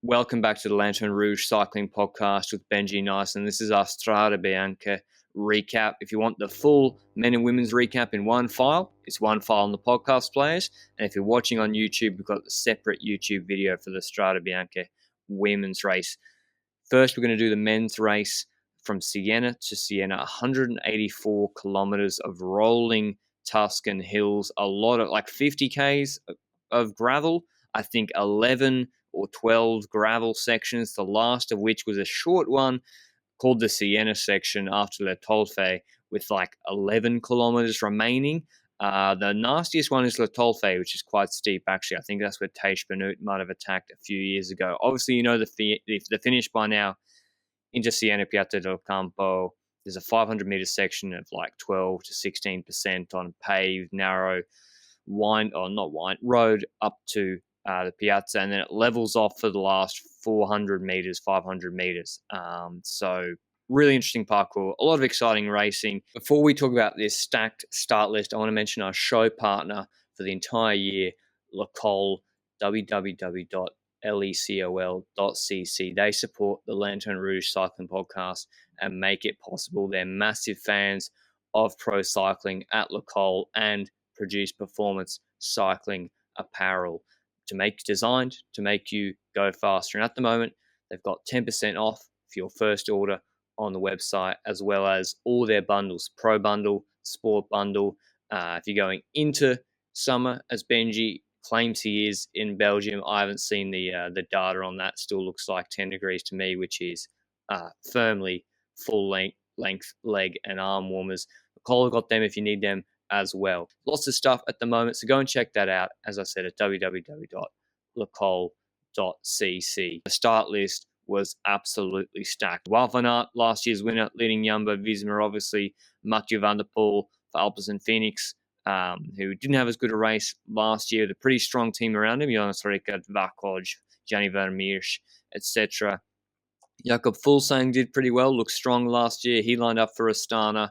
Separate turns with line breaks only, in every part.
Welcome back to the Lanterne Rouge Cycling Podcast with Benji Naesen. This is our Strade Bianche recap. If you want the full men and women's recap in one file, it's one file on the podcast players. And if you're watching on YouTube, we've got the separate YouTube video for the Strade Bianche women's race. First, we're going to do the men's race from Siena to Siena, 184 kilometers of rolling Tuscan hills, a lot of 50 Ks of gravel. I think 11 or 12 gravel sections, the last of which was a short one called the Siena section after Le Tolfe with 11 kilometers remaining. The nastiest one is Le Tolfe, which is quite steep, actually. I think that's where Tadej might have attacked a few years ago. Obviously, you know the finish by now. Into Siena Piazza del Campo, there's a 500-meter section of 12 to 16% on paved, narrow road up to the piazza, and then it levels off for the last 400 meters, 500 meters. So really interesting parcours, a lot of exciting racing. Before we talk about this stacked start list, I want to mention our show partner for the entire year, Lecol, www.lecol.cc. They support the Lanterne Rouge Cycling Podcast and make it possible. They're massive fans of pro cycling at Lecol and produce performance cycling apparel designed to make you go faster. And at the moment, they've got 10% off for your first order on the website, as well as all their bundles, Pro Bundle, Sport Bundle. If you're going into summer, as Benji claims he is in Belgium, I haven't seen the data on that. Still looks like 10 degrees to me, which is firmly full length leg and arm warmers. Lecol got them if you need them as well. Lots of stuff at the moment, so go and check that out, as I said, at www.lecol.cc. The start list was absolutely stacked. Wout van Aert, last year's winner, leading Jumbo-Visma, obviously. Mathieu van der Poel for Alpes and Phoenix, who didn't have as good a race last year. The pretty strong team around him, Jonas Ricard, Vakoj, Gianni Vermeersch, etc. Jakob Fuglsang did pretty well, looked strong last year. He lined up for Astana.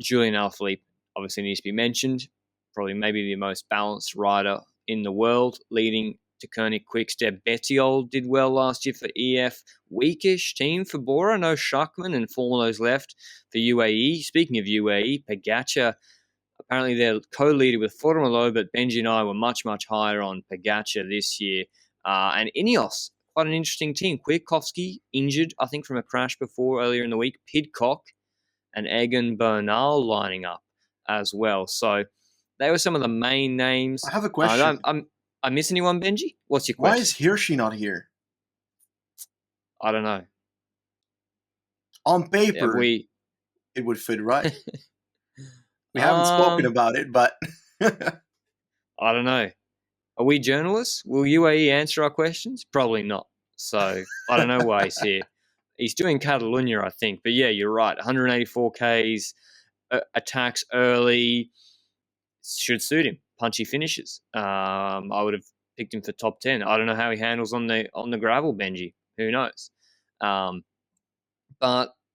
Julian Alaphilippe obviously needs to be mentioned. Probably maybe the most balanced rider in the world, leading to Koenig Quickstep. Bettiol did well last year for EF. Weakish team for Bora. No Schachman and Formolo's left for UAE. Speaking of UAE, Pogacar, apparently they're co-leader with Formolo, but Benji and I were much, much higher on Pogacar this year. And Ineos, quite an interesting team. Kwiatkowski, injured, I think, from a crash earlier in the week. Pidcock and Egan Bernal lining up as well. So they were some of the main names.
I have a question.
I miss anyone, Benji? What's your question?
Why is Hirschi not here?
I don't know.
On paper, it would fit, right? We haven't spoken about it, but...
I don't know. Are we journalists? Will UAE answer our questions? Probably not. So I don't know why he's here. He's doing Catalonia, I think. But yeah, you're right. 184 Ks, attacks early, should suit him. Punchy finishes. I would have picked him for top 10. I don't know how he handles on the gravel, Benji. Who knows? But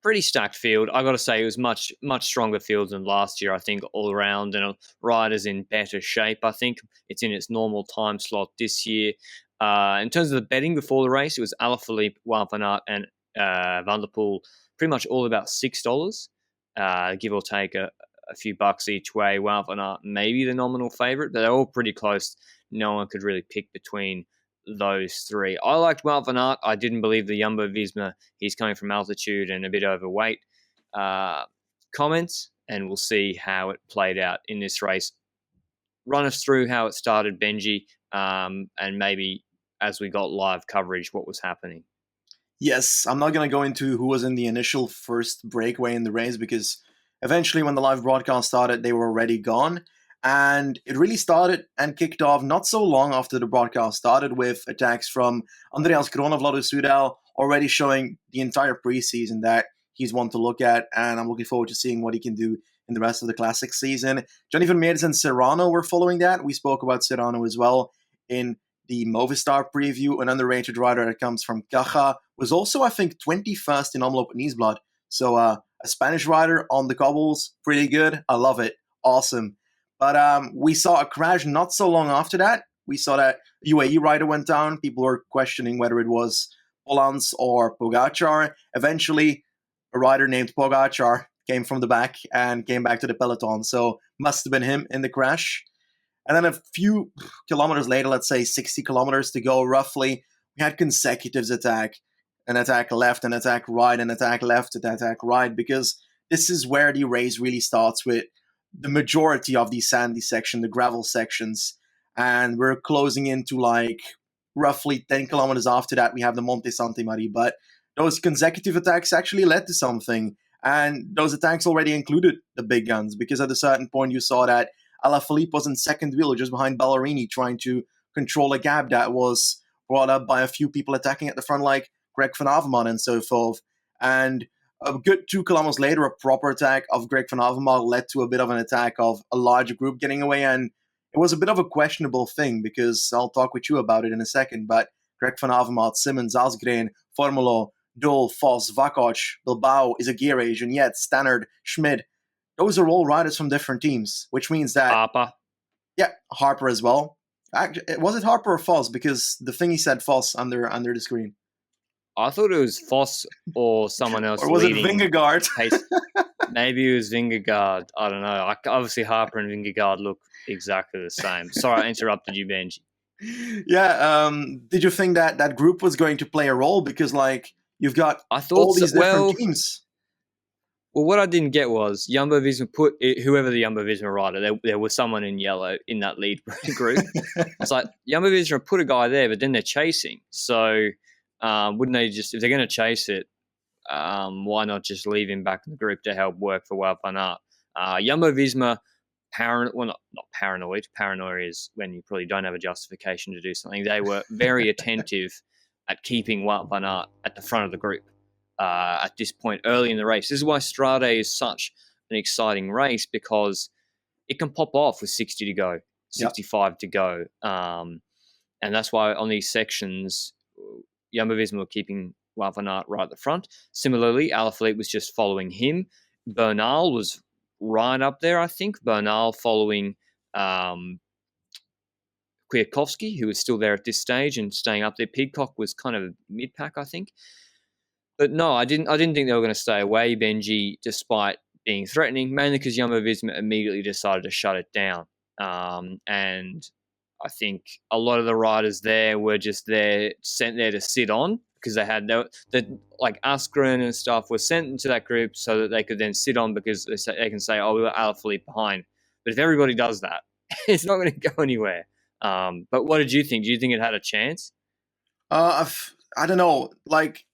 pretty stacked field. I got to say, it was much, much stronger field than last year, I think, all around. And riders in better shape, I think. It's in its normal time slot this year. In terms of the betting before the race, it was Alaphilippe, Wout van Aert, and Van der Poel, pretty much all about $6, give or take a few bucks each way. Wout van Aert maybe the nominal favourite, but they're all pretty close. No one could really pick between those three. I liked Wout van Aert. I didn't believe the Jumbo-Visma, he's coming from altitude and a bit overweight, comments, and we'll see how it played out in this race. Run us through how it started, Benji, and maybe as we got live coverage, what was happening.
Yes, I'm not going to go into who was in the initial first breakaway in the race, because eventually when the live broadcast started, they were already gone. And it really started and kicked off not so long after the broadcast started, with attacks from Andreas Kroon of Lotto Soudal, already showing the entire preseason that he's one to look at. And I'm looking forward to seeing what he can do in the rest of the classic season. Gianni Vermeersch and Serrano were following that. We spoke about Serrano as well in the Movistar preview. An underrated rider that comes from Caja was also, I think, 21st in Omloop Nieuwsblad. So a Spanish rider on the cobbles, pretty good. I love it. Awesome. But we saw a crash not so long after that we saw that UAE rider went down. People were questioning whether it was Polans or Pogacar. Eventually, a rider named Pogacar came from the back and came back to the peloton. So must have been him in the crash. And then a few kilometers later, let's say 60 kilometers to go roughly, we had consecutive attack. An attack left, an attack right, an attack left, an attack right, because this is where the race really starts with the majority of the sandy section, the gravel sections. And we're closing into like roughly 10 kilometers after that, we have the Monte Santi Mari. But those consecutive attacks actually led to something. And those attacks already included the big guns, because at a certain point you saw that Alaphilippe was in second wheel just behind Ballerini, trying to control a gap that was brought up by a few people attacking at the front, like Greg van Avermaet and so forth. And a good 2 kilometers later, a proper attack of Greg van Avermaet led to a bit of an attack of a larger group getting away. And it was a bit of a questionable thing, because I'll talk with you about it in a second. But Greg van Avermaet, Simmons, Asgreen, Formulo, Dole, Vos, Vakoc, Bilbao, Izagirre, Juniette, Stannard, Schmid. Those are all riders from different teams, which means that...
Harper.
Yeah, Harper as well. Actually, was it Harper or Vos? Because the thing he said Vos under the screen.
I thought it was Vos or someone else.
Or was it Vingegaard?
Maybe it was Vingegaard. I don't know. Obviously, Harper and Vingegaard look exactly the same. Sorry, I interrupted you, Benji.
Yeah. Did you think that group was going to play a role? Because, like, you've got all these different teams.
Well, what I didn't get was Jumbo-Visma put whoever the Jumbo-Visma rider, there was someone in yellow in that lead group. It's like Jumbo-Visma put a guy there, but then they're chasing. So wouldn't they just, if they're going to chase it, why not just leave him back in the group to help work for Wout van Aert? Jumbo-Visma, not paranoid. Paranoia is when you probably don't have a justification to do something. They were very attentive at keeping Wout van Aert at the front of the group. At this point early in the race. This is why Strade is such an exciting race, because it can pop off with 60 to go, 65 to go. And that's why on these sections, Jumbo-Visma were keeping Wout van Aert right at the front. Similarly, Alaphilippe was just following him. Bernal was right up there, I think. Bernal following Kwiatkowski, who was still there at this stage and staying up there. Pidcock was kind of mid-pack, I think. But no, I didn't think they were going to stay away, Benji, despite being threatening, mainly because Jumbo-Visma immediately decided to shut it down. And I think a lot of the riders there were just sent there to sit on, because they had like Asgreen and stuff were sent into that group so that they could then sit on, because they can say, oh, we got Alaphilippe behind. But if everybody does that, it's not going to go anywhere. But what did you think? Do you think it had a chance?
I don't know. Like,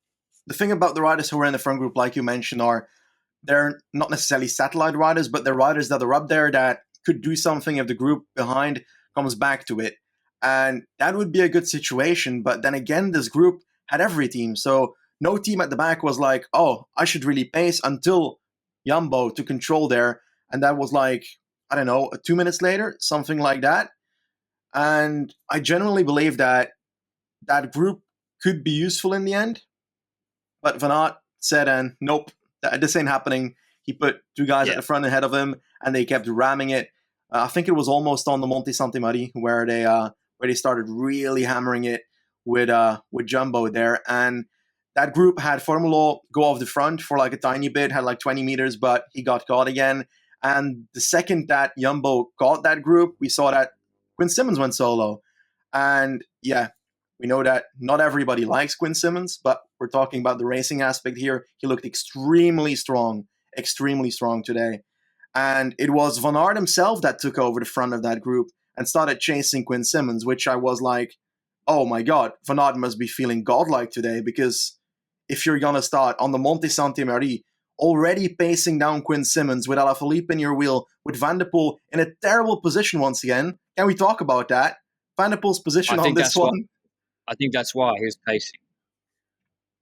the thing about the riders who were in the front group, like you mentioned, they're not necessarily satellite riders, but they're riders that are up there that could do something if the group behind comes back to it. And that would be a good situation. But then again, this group had every team. So no team at the back was like, oh, I should really pace, until Jumbo to control there. And that was like, I don't know, 2 minutes later, something like that. And I genuinely believe that group could be useful in the end. But Van Aert said, nope, this ain't happening. He put 2 guys at the front ahead of him, and they kept ramming it. I think it was almost on the Monte Santi Mari where they started really hammering it with Jumbo there. And that group had Formulo go off the front for like a tiny bit, had like 20 meters, but he got caught again. And the second that Jumbo caught that group, we saw that Quinn Simmons went solo. And yeah, we know that not everybody likes Quinn Simmons, but we're talking about the racing aspect here. He looked extremely strong today. And it was Van Aert himself that took over the front of that group and started chasing Quinn Simmons, which I was like, oh my God, Van Aert must be feeling godlike today, because if you're going to start on the Monte Santi Mari, already pacing down Quinn Simmons with Alaphilippe in your wheel, with Van der Poel in a terrible position once again. Can we talk about that? Van der Poel's position on this one?
I think that's why he was pacing.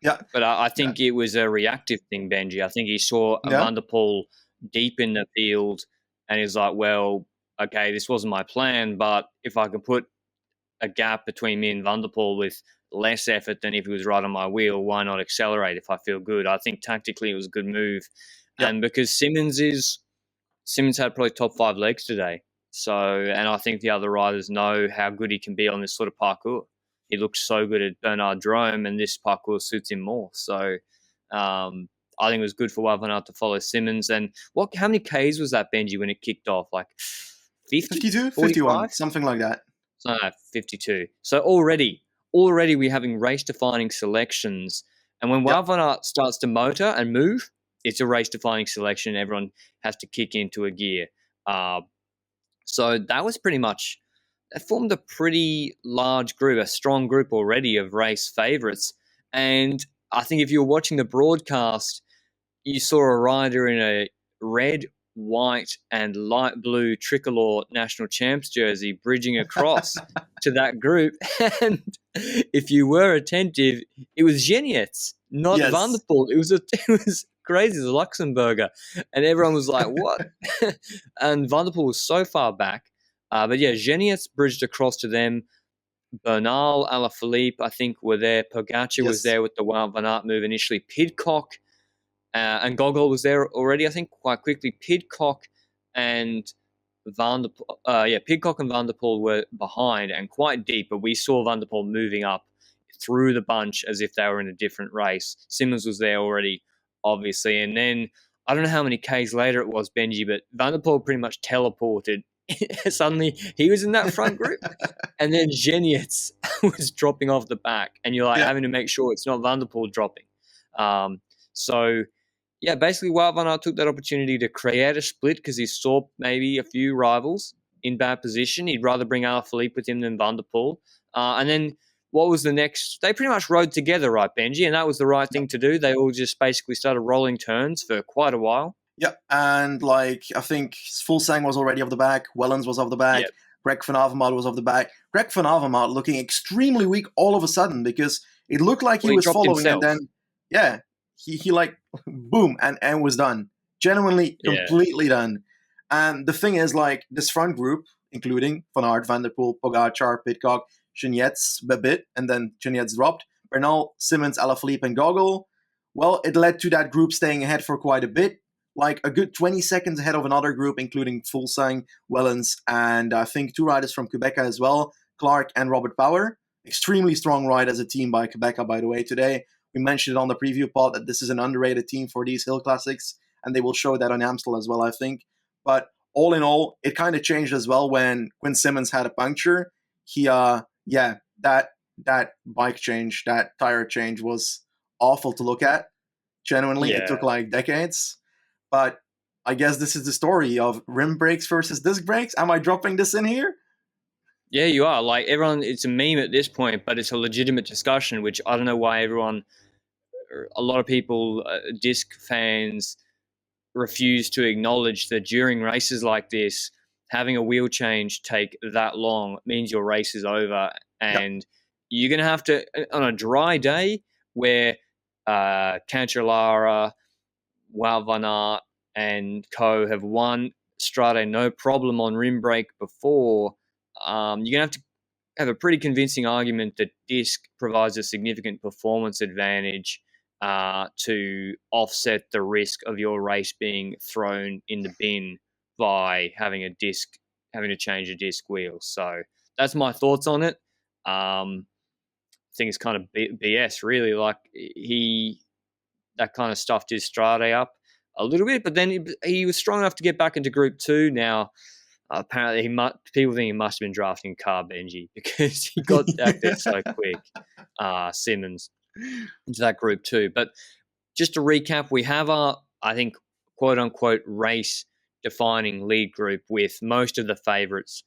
Yeah.
But I think it was a reactive thing, Benji. I think he saw Van der Poel deep in the field, and he's like, well, okay, this wasn't my plan, but if I can put a gap between me and Van der Poel with less effort than if he was right on my wheel, why not accelerate if I feel good? I think tactically it was a good move. Yep. And because Simmons had probably top 5 legs today. So, and I think the other riders know how good he can be on this sort of parcours. He looked so good at Bernal Drome, and this parcours suits him more. So, I think it was good for Wout van Aert to follow Simmons. And how many Ks was that, Benji, when it kicked off? Like 50?
52? 51, something like that.
No, 52. So already we're having race-defining selections. And when Wout van Aert starts to motor and move, it's a race-defining selection. Everyone has to kick into a gear. So that was pretty much, it formed a pretty large group, a strong group already of race favourites. And I think if you were watching the broadcast, you saw a rider in a red, white, and light blue tricolor national champs jersey bridging across to that group. And if you were attentive, it was Genietz, not Van der Poel. It was crazy, the Luxembourger. And everyone was like, what? And Van der Poel was so far back. But yeah, Genietz bridged across to them. Bernal, Alaphilippe, I think, were there. Pogacar was there with the Wout van Aert move initially. Pidcock and Gogol was there already, I think, quite quickly. Pidcock and Van der Poel were behind and quite deep, but we saw Van der Poel moving up through the bunch as if they were in a different race. Simmons was there already, obviously. And then, I don't know how many Ks later it was, Benji, but Van der Poel pretty much teleported. Suddenly, he was in that front group. And then Genietz was dropping off the back. And you're like having to make sure it's not Van der Poel dropping. So, yeah, basically Wout van Aert took that opportunity to create a split because he saw maybe a few rivals in bad position. He'd rather bring Alaphilippe with him than Van der Poel. And then what was the next? They pretty much rode together, right, Benji? And that was the right thing to do. They all just basically started rolling turns for quite a while.
Yeah, and I think Fulsang was already off the back. Wellens was off the back. Greg van Avermaet was off the back. Greg van Avermaet looking extremely weak all of a sudden because it looked like he was following
himself.
And then, he like, boom, and was done. Genuinely, completely done. And the thing is, this front group, including Van Aert, Van der Poel, Pogacar, Pidcock, Genietz a bit, and then Genietz dropped. Bernal, Simmons, Alaphilippe, and Gogol. Well, it led to that group staying ahead for quite a bit. A good 20 seconds ahead of another group, including Fulsang, Wellens, and I think 2 riders from Quebec as well, Clark and Robert Power. Extremely strong ride as a team by Quebec, by the way, today. We mentioned it on the preview pod that this is an underrated team for these hill classics, and they will show that on Amstel as well, I think. But all in all, it kind of changed as well when Quinn Simmons had a puncture. He, that bike change, that tire change was awful to look at. Genuinely, it took decades. But I guess this is the story of rim brakes versus disc brakes. Am I dropping this in here?
Yeah, you are. Everyone, it's a meme at this point, but it's a legitimate discussion, which I don't know why a lot of people, disc fans, refuse to acknowledge that during races like this, having a wheel change take that long means your race is over. And you're going to have to, on a dry day where Cancellara, Wout van Aert and co have won Strade no problem on rim brake before, you're going to have a pretty convincing argument that disc provides a significant performance advantage to offset the risk of your race being thrown in the bin by having to change a disc wheel. So that's my thoughts on it. I think it's kind of BS, really. That kind of stuffed his Strade up a little bit, but then he was strong enough to get back into Group 2. Now, apparently, people think he must have been drafting a car, Benji, because he got back there so quick, Simmons, into that Group 2. But just to recap, we have our, I think, quote-unquote race-defining lead group with most of the favourites.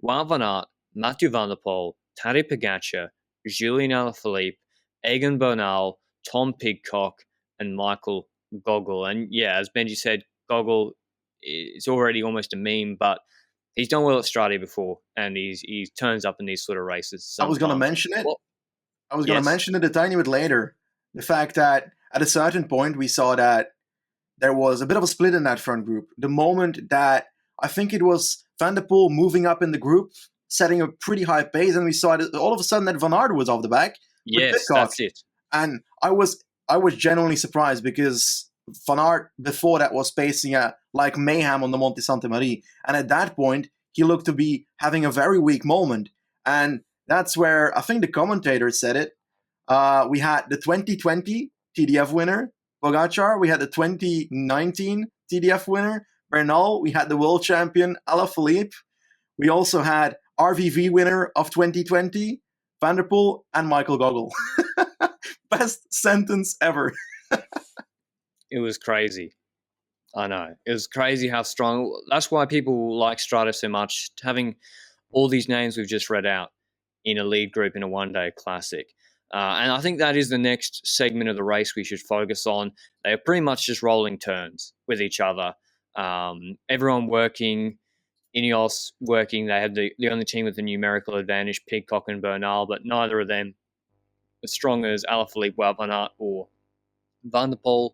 Wout van Aert, Mathieu van der Poel, Tadej Pogacar, Julien Alaphilippe, Egan Bernal, Tom Pidcock, and Michael Gogol. And yeah, as Benji said, Gogol is already almost a meme, but he's done well at Strade before, and he turns up in these sort of races sometimes.
I was going to mention it. I was going to mention it a tiny bit later. The fact that at a certain point we saw that there was a bit of a split in that front group. The moment that I think it was Van der Poel moving up in the group, setting a pretty high pace, and we saw that all of a sudden that Van Aert was off the back.
Yes, that's it.
And I was genuinely surprised because Van Aert before that was pacing like mayhem on the Monte Santa Maria, and at that point he looked to be having a very weak moment. And that's where I think the commentator said it. We had the 2020 TDF winner, Pogacar. We had the 2019 TDF winner, Bernal. We had the world champion, Alaphilippe. We also had RVV winner of 2020, Van der Poel, and Michael Gogol. Best sentence ever.
It was crazy. I know. It was crazy how strong. That's why people like Strade so much, having all these names we've just read out in a lead group in a one-day classic. And I think that is the next segment of the race we should focus on. They're pretty much just rolling turns with each other. Everyone working, Ineos working. They had the only team with the numerical advantage, Pidcock and Bernal, but neither of them as strong as Alaphilippe, Wout van Aert, or Van der Poel.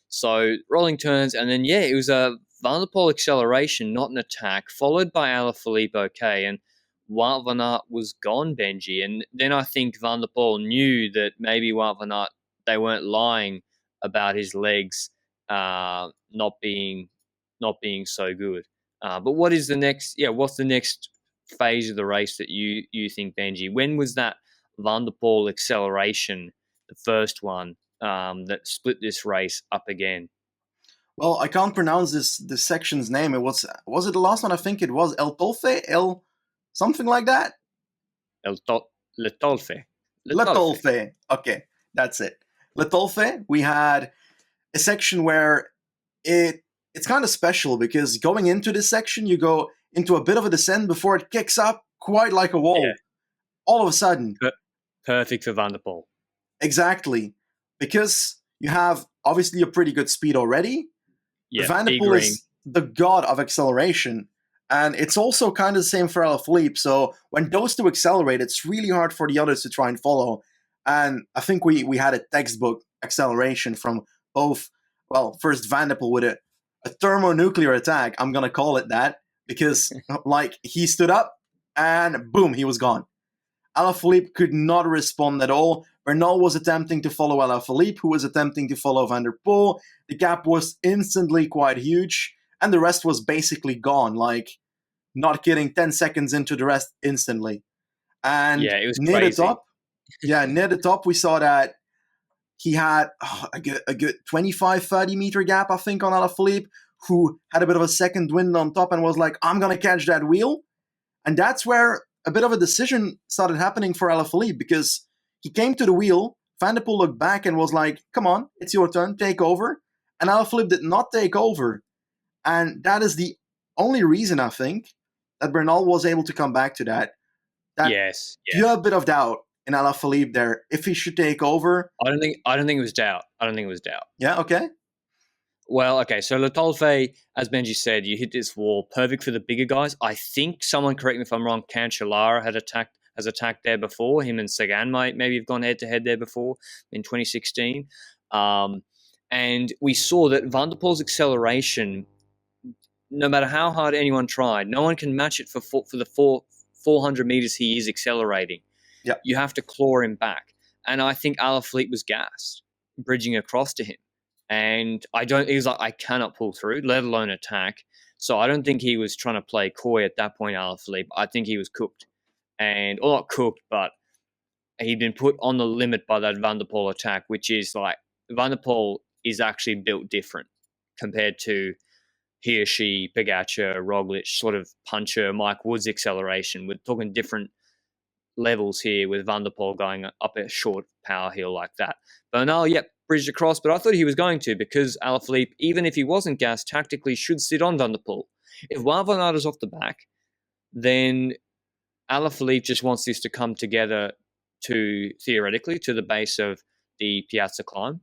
So rolling turns, and then, it was a Van der Poel acceleration, not an attack, followed by Alaphilippe, okay, and Wout van Aert was gone, Benji. And then I think Van der Poel knew that maybe Wout van Aert, they weren't lying about his legs not being so good. But what is the next? What's the next phase of the race that you think, Benji? When was that Van der Poel acceleration, the first one that split this race up again?
Well, I can't pronounce this section's name. Was it the last one? I think it was El Tolfe, something like that.
Le Tolfe.
Le Tolfe. Okay, that's it. Le Tolfe. We had a section where it's kind of special because going into this section, you go into a bit of a descent before it kicks up quite like a wall. Yeah. All of a sudden.
Perfect for Van der Poel.
Exactly. Because you have obviously a pretty good speed already.
Yeah,
Van der Poel is the god of acceleration. And it's also kind of the same for Alaphilippe. So when those two accelerate, it's really hard for the others to try and follow. And I think we had a textbook acceleration from both, well, first Van der Poel with a thermonuclear attack, I'm going to call it that, because he stood up and boom, he was gone. Alaphilippe could not respond at all. Bernal was attempting to follow Alaphilippe, who was attempting to follow Van der Poel. The gap was instantly quite huge, and the rest was basically gone, not kidding, 10 seconds into the rest instantly. And
it was
near
crazy.
Near the top, we saw that he had a good 25, 30 meter gap, I think, on Alaphilippe, who had a bit of a second wind on top and was like, I'm going to catch that wheel. And that's where a bit of a decision started happening for Alaphilippe, because he came to the wheel, Van der Poel looked back and was like, come on, it's your turn, take over. And Alaphilippe did not take over. And that is the only reason, I think, that Bernal was able to come back to that.
Yes.
You have a bit of doubt in Alaphilippe there, if he should take over.
I don't think it was doubt.
Yeah, okay.
Well, okay, so Le Tolfe, as Benji said, you hit this wall, perfect for the bigger guys. I think, someone correct me if I'm wrong, Cancellara has attacked there before. Him and Sagan maybe have gone head-to-head there before in 2016. And we saw that Van der Poel's acceleration, no matter how hard anyone tried, no one can match it for the 400 meters he is accelerating.
Yep.
You have to claw him back. And I think Alaphilippe was gassed, bridging across to him. And he was like, I cannot pull through, let alone attack. So I don't think he was trying to play coy at that point, Alaphilippe. I think he was cooked. Or not cooked, but he'd been put on the limit by that Van der Poel attack, which is Van der Poel is actually built different compared to he or she, Pogacar, Roglic, sort of puncher, Mike Woods acceleration. We're talking different levels here with Van der Poel going up a short power hill like that. Bernal, bridged across, but I thought he was going to, because Alaphilippe, even if he wasn't gassed, tactically should sit on Van der Poel. If Wout van Aert is off the back, then Alaphilippe just wants this to come together theoretically, to the base of the Piazza climb.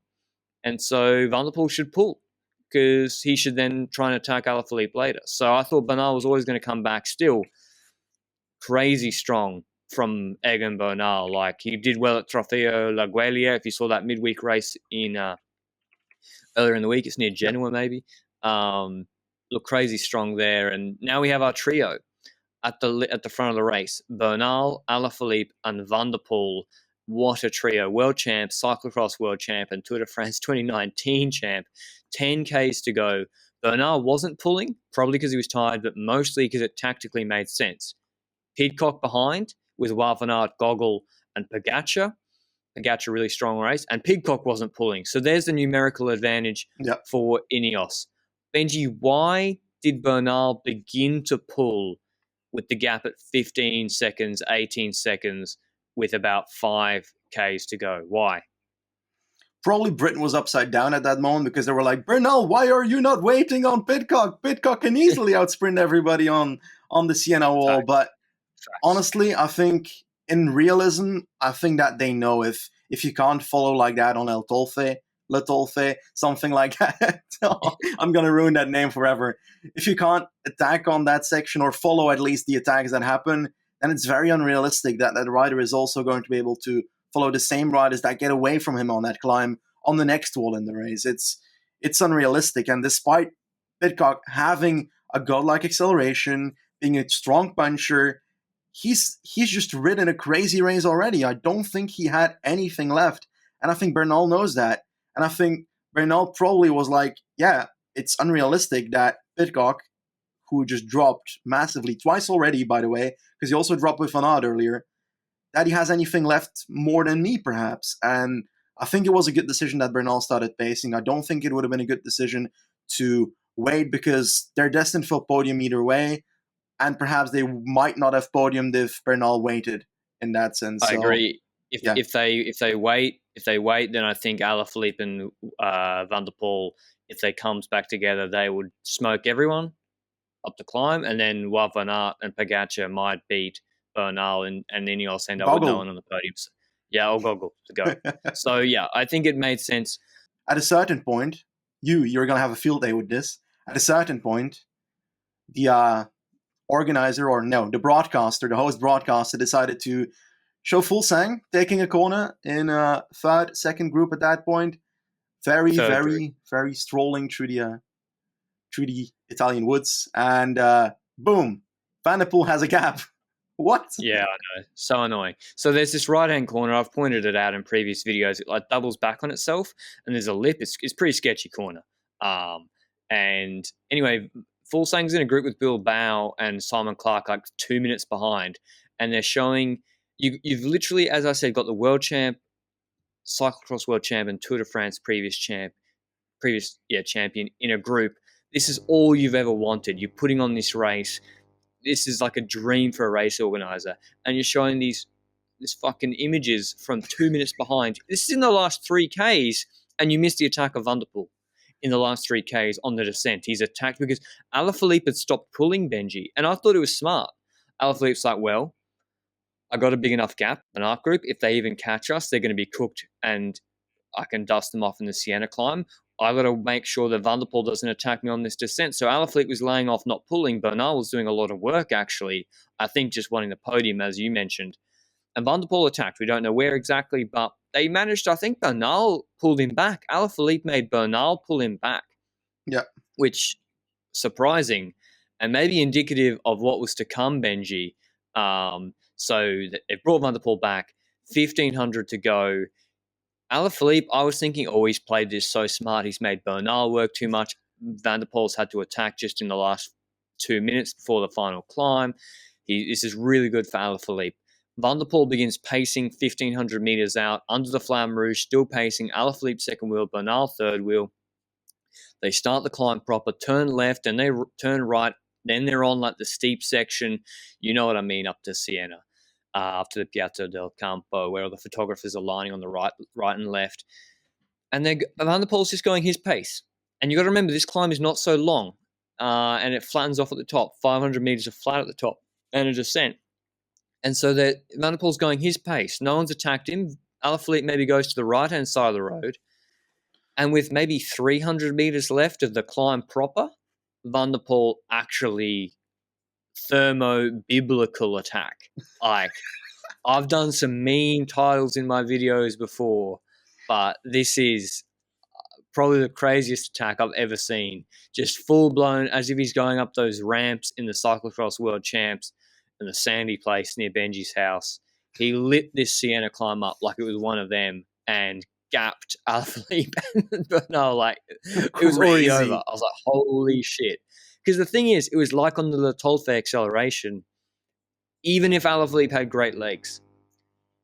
And so Van der Poel should pull, because he should then try and attack Alaphilippe later. So I thought Bernal was always going to come back still crazy strong from Egan Bernal. He did well at Trofeo La Guelia. If you saw that midweek race in earlier in the week, it's near Genoa maybe. Looked crazy strong there. And now we have our trio at the front of the race: Bernal, Alaphilippe, and Van der Poel. What a trio! World champ, cyclocross world champ, and Tour de France 2019 champ. 10 Ks to go. Bernal wasn't pulling, probably because he was tired, but mostly because it tactically made sense. Pidcock behind with Wout van Aert, Goggle, and Pogacar. Pogacar really strong race, and Pidcock wasn't pulling. So there's the numerical advantage for Ineos. Benji, why did Bernal begin to pull with the gap at 15 seconds, 18 seconds, with about 5Ks to go? Why?
Probably Britain was upside down at that moment because they were like, Bernal, why are you not waiting on Pidcock? Pidcock can easily outsprint everybody on the Siena wall.
Facts.
But honestly, I think in realism, I think that they know if you can't follow like that on Le Tolfe, something like that. I'm going to ruin that name forever. If you can't attack on that section or follow at least the attacks that happen, then it's very unrealistic that that rider is also going to be able to follow the same riders that get away from him on that climb on the next wall in the race. It's unrealistic. And despite Pidcock having a godlike acceleration, being a strong puncher, he's just ridden a crazy race already. I don't think he had anything left. And I think Bernal knows that. And I think Bernal probably was like, yeah, it's unrealistic that Pidcock, who just dropped massively twice already, by the way, because he also dropped with Van Aert earlier, that he has anything left more than me, perhaps. And I think it was a good decision that Bernal started pacing. I don't think it would have been a good decision to wait because they're destined for podium either way. And perhaps they might not have podiumed if Bernal waited in that sense.
I agree. If they wait, then I think Alaphilippe and Van der Poel, if they comes back together, they would smoke everyone up the climb, and then Wout van Aert and Pogacar might beat Bernal, and Ineos end up with no one on the podiums. Yeah, or Goggle to go. So yeah, I think it made sense.
At a certain point, you're going to have a field day with this. At a certain point, the the host broadcaster decided to show Fuglsang taking a corner in a second group at that point. Very strolling through the Italian woods, and boom, Van der Poel has a gap. What?
Yeah, I know. So annoying. So there's this right-hand corner. I've pointed it out in previous videos. It like doubles back on itself, and there's a lip. It's pretty sketchy corner. And anyway, Fuglsang's in a group with Bilbao and Simon Clark, like 2 minutes behind, and they're showing you've literally, as I said, got the world champ, cyclocross world champ, and Tour de France previous champion in a group. This is all you've ever wanted. You're putting on this race. This is like a dream for a race organizer, and you're showing these fucking images from 2 minutes behind. This is in the last 3Ks, and you missed the attack of Van der Poel in the last 3Ks on the descent. He's attacked because Alaphilippe had stopped pulling Benji, and I thought it was smart. Alaphilippe's like, well, I got a big enough gap, an arc group. If they even catch us, they're going to be cooked, and I can dust them off in the Siena climb. I got to make sure that Van der Poel doesn't attack me on this descent. So Alaphilippe was laying off, not pulling. Bernal was doing a lot of work, actually. I think just wanting the podium, as you mentioned. And Van der Poel attacked. We don't know where exactly, but they managed. I think Bernal pulled him back. Alaphilippe made Bernal pull him back.
Yeah,
which surprising and maybe indicative of what was to come, Benji. So they brought Van der Poel back. 1,500 to go. Alaphilippe, I was thinking, he's played this so smart. He's made Bernal work too much. Van der Poel's had to attack just in the last 2 minutes before the final climb. This is really good for Alaphilippe. Van der Poel begins pacing 1,500 meters out under the Flamme Rouge, still pacing. Alaphilippe second wheel, Bernal third wheel. They start the climb proper, turn left, and they turn right. Then they're on like the steep section. You know what I mean, up to Siena. After the Piazza del Campo, where all the photographers are lining on the right and left. And then Van der Poel's just going his pace. And you've got to remember, this climb is not so long. And it flattens off at the top. 500 meters of flat at the top and a descent. And so Van der Poel's going his pace. No one's attacked him. Alaphilippe maybe goes to the right-hand side of the road. And with maybe 300 meters left of the climb proper, Van der Poel actually thermo-biblical attack. Like, I've done some mean titles in my videos before, but this is probably the craziest attack I've ever seen. Just full-blown, as if he's going up those ramps in the Cyclocross World Champs in the sandy place near Benji's house. He lit this Siena climb up like it was one of them and gapped Alaphilippe and Bernal. Like, it was already over. I was like, holy shit. Because the thing is, it was like on the Le Tolfe acceleration, even if Alaphilippe had great legs,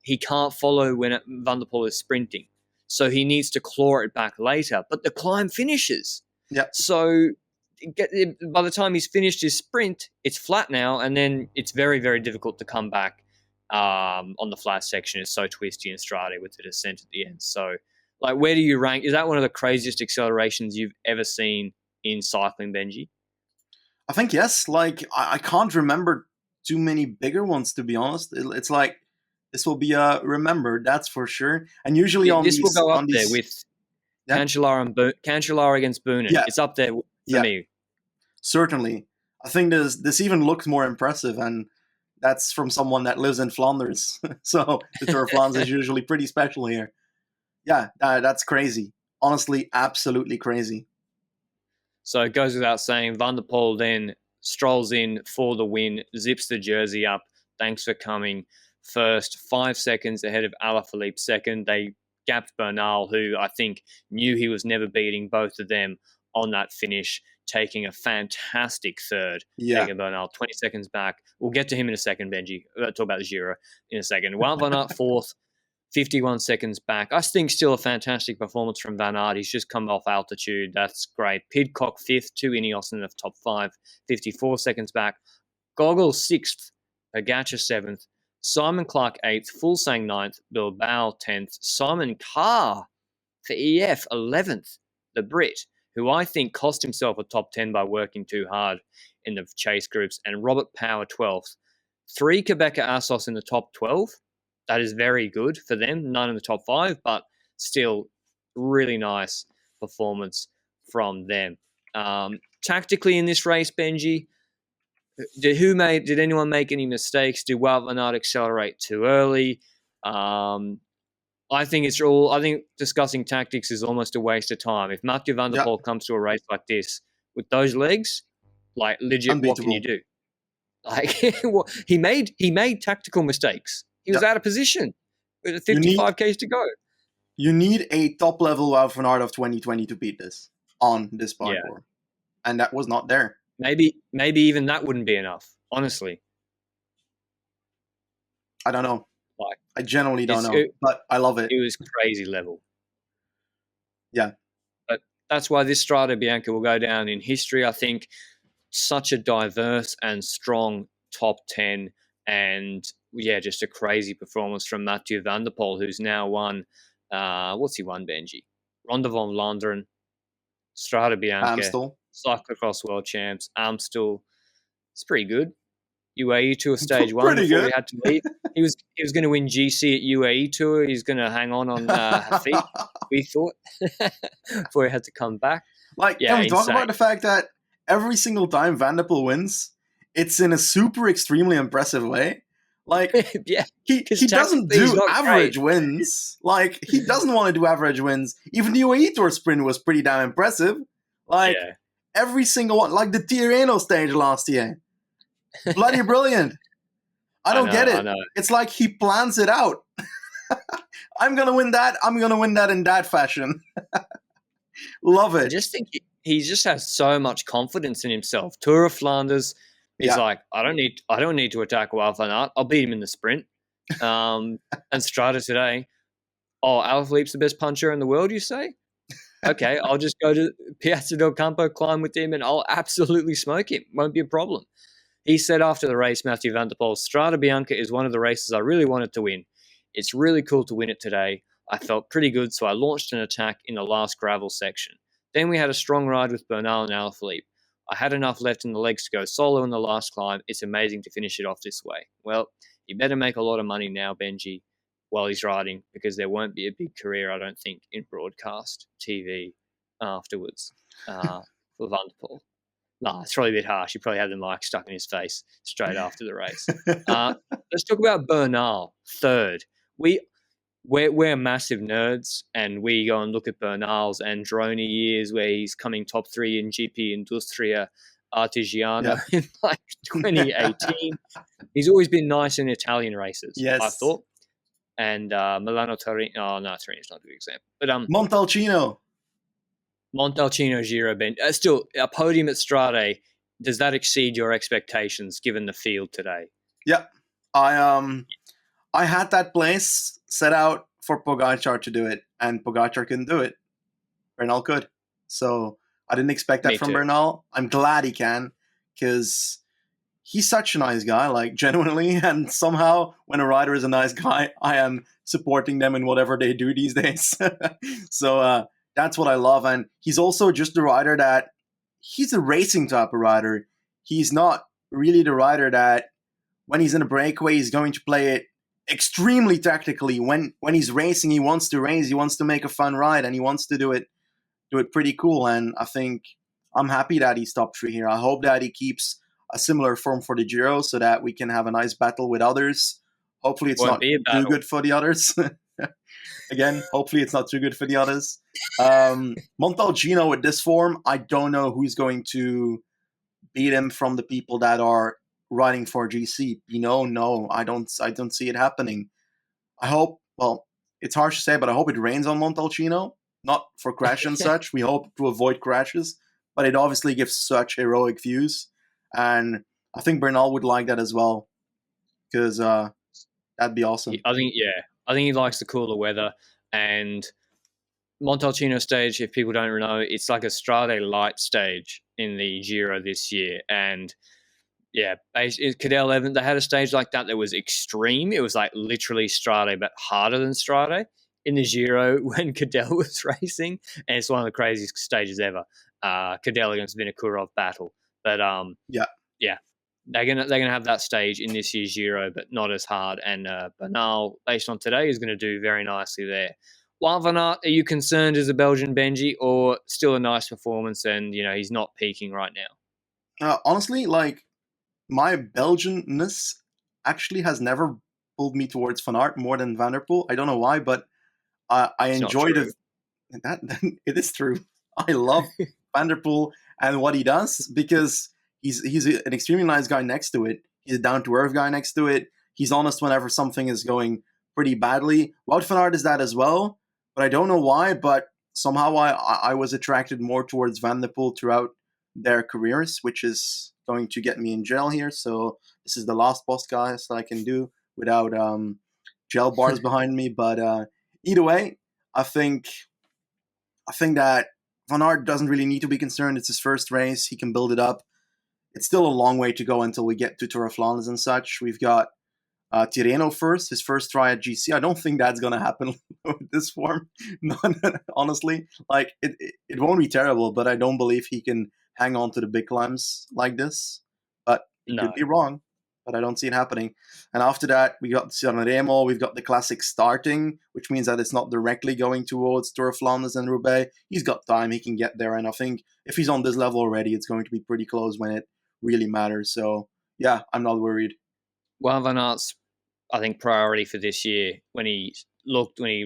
he can't follow when Van der Poel is sprinting. So he needs to claw it back later. But the climb finishes.
Yeah.
So by the time he's finished his sprint, it's flat now, and then it's very, very difficult to come back on the flat section. It's so twisty and Strade with the descent at the end. So, like, where do you rank? Is that one of the craziest accelerations you've ever seen in cycling, Benji?
I think yes. Like, I can't remember too many bigger ones, to be honest. It's like, this will be remembered, that's for sure. And usually
this will go up there with Cancellara against Boonen.
Yeah.
It's up there for me.
Certainly. I think this even looked more impressive, and that's from someone that lives in Flanders. So the Tour of Flanders is usually pretty special here. Yeah, that's crazy. Honestly, absolutely crazy.
So it goes without saying, Van der Poel then strolls in for the win, zips the jersey up. Thanks for coming. First, 5 seconds ahead of Alaphilippe second. They gapped Bernal, who I think knew he was never beating both of them on that finish, taking a fantastic third.
Yeah.
Taking Bernal 20 seconds back. We'll get to him in a second, Benji. We'll talk about the Giro in a second. Wout van Aert fourth, 51 seconds back. I think still a fantastic performance from Van Aert. He's just come off altitude. That's great. Pidcock fifth, 2 Ineos in the top 5, 54 seconds back. Goggles sixth, Pogacar seventh. Simon Clark 8th, Fulsang 9th, Bilbao 10th, Simon Carr for EF 11th, the Brit, who I think cost himself a top 10 by working too hard in the chase groups, and Robert Power 12th. 3 Quebecer Assos in the top 12. That is very good for them. None in the top 5, but still really nice performance from them. Tactically in this race, Benji, did anyone make any mistakes? Did Wout van Aert accelerate too early? I think discussing tactics is almost a waste of time. If Mathieu van der Poel comes to a race like this with those legs, like, legit, unbeatable. What can you do? Like, he made tactical mistakes. He was out of position with 55 Ks to go.
You need a top level Wout van Aert of 2020 to beat this on this parcours, and that was not there.
Maybe even that wouldn't be enough, honestly.
I don't know. Like, I genuinely don't know, but I love it.
It was crazy level.
Yeah.
But that's why this Strade Bianche will go down in history. I think such a diverse and strong top 10, and just a crazy performance from Mathieu van der Poel, who's now won, what's he won, Benji? Ronde van Vlaanderen, Strade Bianche,
Amstel.
Cyclocross World Champs, Amstel. It's pretty good. UAE Tour Stage 1
pretty
before
good.
he had to leave. He was going to win GC at UAE Tour. He's going to hang on Hafid, we thought, before he had to come back.
Like, can we talk about the fact that every single time Van der Poel wins, it's in a super extremely impressive way? Like, he doesn't do average wins. Like, he doesn't want to do average wins. Even the UAE Tour sprint was pretty damn impressive. Like, every single one, like the Tirreno stage last year. Bloody brilliant. I don't get it. It's like he plans it out. I'm going to win that. I'm going to win that in that fashion. Love it.
I just think he just has so much confidence in himself. Tour of Flanders, he's like, I don't need to attack Wout van Aert. I'll beat him in the sprint. And Strade today, Alaphilippe's the best puncher in the world, you say? Okay, I'll just go to Piazza del Campo, climb with him, and I'll absolutely smoke him. Won't be a problem. He said after the race, Mathieu van der Poel, Strade Bianche is one of the races I really wanted to win. It's really cool to win it today. I felt pretty good, so I launched an attack in the last gravel section. Then we had a strong ride with Bernal and Alaphilippe. I had enough left in the legs to go solo in the last climb. It's amazing to finish it off this way. Well, you better make a lot of money now, Benji, while he's riding, because there won't be a big career, I don't think, in broadcast TV afterwards for Van der Poel. No, it's probably a bit harsh. He probably had the mic stuck in his face straight after the race. Let's talk about Bernal, third. We're massive nerds, and we go and look at Bernal's Androni years where he's coming top 3 in GP Industria Artigiano in like 2018. He's always been nice in Italian races, I thought. and Milano Torino. Oh no, Torino's not a good example. But
Montalcino.
Montalcino, Giro, still a podium at Strade. Does that exceed your expectations given the field today?
Yeah, I had that place set out for Pogacar to do it, and Pogacar couldn't do it. Bernal could, so I didn't expect that from Bernal. I'm glad he can, because he's such a nice guy, like genuinely. And somehow, when a rider is a nice guy, I am supporting them in whatever they do these days. So that's what I love. And he's also just the rider that he's a racing type of rider. He's not really the rider that when he's in a breakaway, he's going to play it extremely tactically. When he's racing, he wants to race, he wants to make a fun ride, and he wants to do it pretty cool. And I think I'm happy that he's top 3 here. I hope that he keeps a similar form for the Giro so that we can have a nice battle with others. Hopefully it's not too good for the others. Again, hopefully it's not too good for the others. Montalcino with this form, I don't know who's going to beat him from the people that are riding for GC. No, I don't see it happening. I hope, well, it's harsh to say, but I hope it rains on Montalcino. Not for crash and such. We hope to avoid crashes, but it obviously gives such heroic views. And I think Bernal would like that as well, because that'd be awesome.
I think he likes the cooler weather. And Montalcino stage, if people don't know, it's like a Strade light stage in the Giro this year. And yeah, Cadel Evans, they had a stage like that was extreme. It was like literally Strade, but harder than Strade in the Giro when Cadel was racing. And it's one of the craziest stages ever. Cadel against Vinokurov battle. But yeah, they're gonna have that stage in this year's Giro, but not as hard. And Bernal, based on today, is going to do very nicely there. Wout van Aert, are you concerned as a Belgian Benji, or still a nice performance? And he's not peaking right now.
Honestly, like my Belgianness actually has never pulled me towards Van Aert more than Van der Poel. I don't know why, but I enjoyed it. That it is true. I love Van der Poel and what he does, because he's an extremely nice guy next to it. He's a down-to-earth guy next to it. He's honest whenever something is going pretty badly. Wout van Aert is that as well, but I don't know why, but somehow I was attracted more towards Van der Poel throughout their careers, which is going to get me in jail here. So this is the last podcast I can do without jail bars behind me. But either way, I think that Van Aert doesn't really need to be concerned. It's his first race. He can build it up. It's still a long way to go until we get to Tour of Flanders and such. We've got Tirreno first, his first try at GC. I don't think that's going to happen with this form. Honestly, like it won't be terrible, but I don't believe he can hang on to the big climbs like this. But he could be wrong, but I don't see it happening. And after that, we got Sanremo. We've got the classic starting, which means that it's not directly going towards Tour of Flanders and Roubaix. He's got time. He can get there. And I think if he's on this level already, it's going to be pretty close when it really matters. So, yeah, I'm not worried.
Wout van Aert's, I think, priority for this year, when he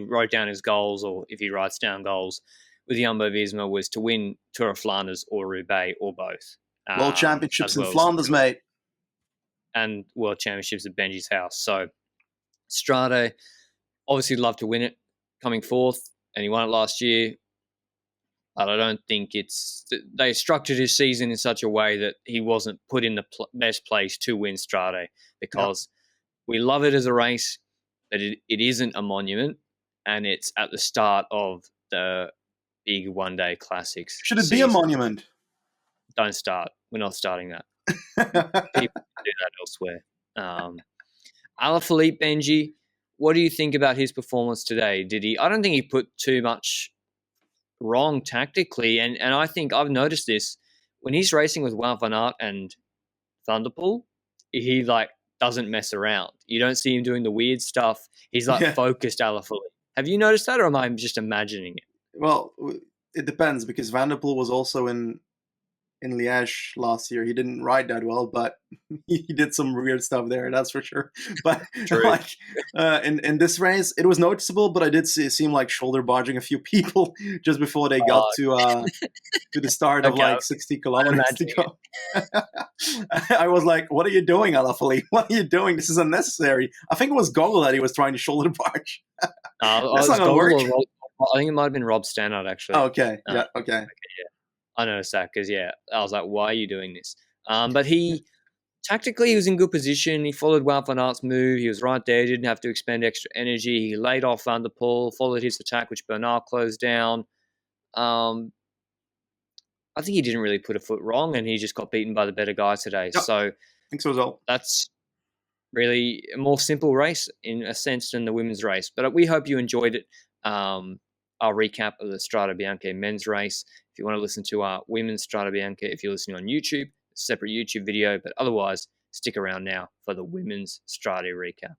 wrote down his goals, or if he writes down goals with Jumbo-Visma, was to win Tour of Flanders or Roubaix or both.
World Championships in Flanders, mate.
And World Championships at Benji's house. So Strade, obviously love to win it coming fourth, and he won it last year. But I don't think they structured his season in such a way that he wasn't put in the best place to win Strade, because we love it as a race, but it isn't a monument, and it's at the start of the big one-day classics.
Should it be a monument?
Don't start. We're not starting that. People do that elsewhere. Alaphilippe, Benji, what do you think about his performance today? I don't think he put too much wrong tactically, and I think I've noticed this when he's racing with Wout van Aert and Van der Poel, he doesn't mess around. You don't see him doing the weird stuff. He's focused Alaphilippe. Have you noticed that, or am I just imagining it?
Well, it depends, because Van der Poel was also in in Liège last year. He didn't ride that well, but he did some weird stuff there, that's for sure. But
True.
like in this race, it was noticeable, but I did see him like shoulder barging a few people just before they got to the start of
Okay,
like 60 kilometers to
imagining
go. I was like, what are you doing, Alaphilippe? What are you doing? This is unnecessary. I think it was Gogol that he was trying to shoulder barge. That's not going to work.
I think it might have been Rob Stannard, actually.
Oh, okay. Yeah. Okay.
Yeah. I noticed that because, I was like, why are you doing this? But tactically, he was in good position. He followed Wout van Aert's move. He was right there. He didn't have to expend extra energy. He laid off Van der Poel, followed his attack, which Bernal closed down. I think he didn't really put a foot wrong, and he just got beaten by the better guy today.
Yep.
So
I think so as well.
That's really a more simple race in a sense than the women's race. But we hope you enjoyed it. Our recap of the Strade Bianche men's race. If you want to listen to our women's Strade Bianche, if you're listening on YouTube, separate YouTube video. But otherwise, stick around now for the women's Strade recap.